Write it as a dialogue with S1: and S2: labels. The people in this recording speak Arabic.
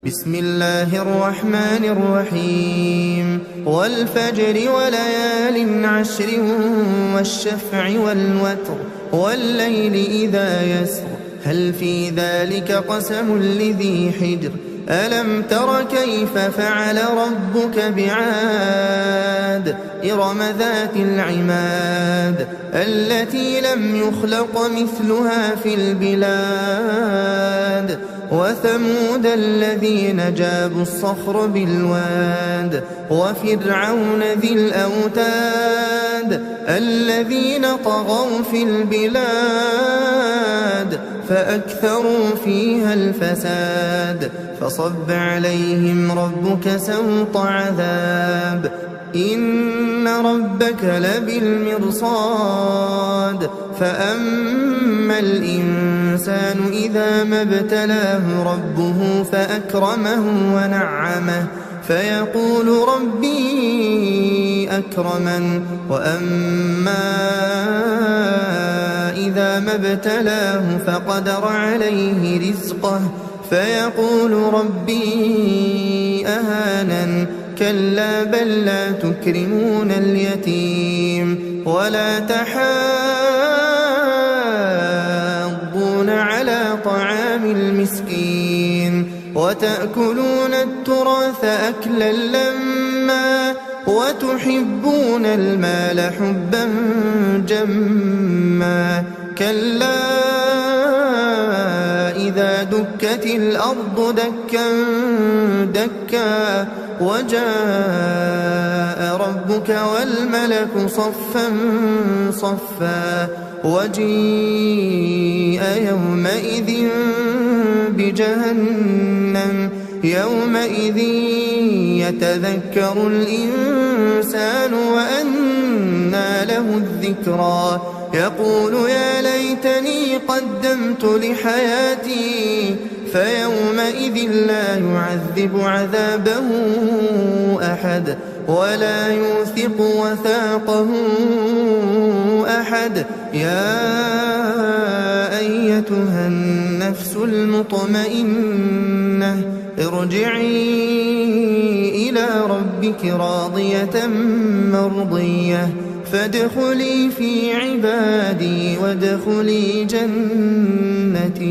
S1: بسم الله الرحمن الرحيم والفجر وليال عشر والشفع والوتر والليل إذا يسر هل في ذلك قسم لذي حجر ألم تر كيف فعل ربك بعاد إرم ذات العماد التي لم يخلق مثلها في البلاد وثمود الذين جابوا الصخر بالواد وفرعون ذي الأوتاد الذين طغوا في البلاد فأكثروا فيها الفساد فصب عليهم ربك سوط عذاب إن ربك لبالمرصاد فأما الإنسان إذا ما ابتلاه ربه فأكرمه ونعمه فيقول ربي أكرمن وأما إذا ما ابتلاه فقدر عليه رزقه فيقول ربي أهانن كلا بل لا تكرمون اليتيم ولا تحاضون على طعام المسكين وتأكلون التراث أكلا لما وتحبون المال حبا جما كلا إذا دكت الأرض دكا دكا وجاء ربك والملك صفا صفا وجيء يومئذ بجهنم يومئذ يتذكر الإنسان وأنى له الذكرى يقول يا ليتني قدمت لحياتي فيومئذ لا يعذب عذابه أحد ولا يوثق وثاقه أحد يا أيتها النفس المطمئنة ارجعي إلى ربك راضية مرضية فادخلي في عبادي وادخلي جنتي.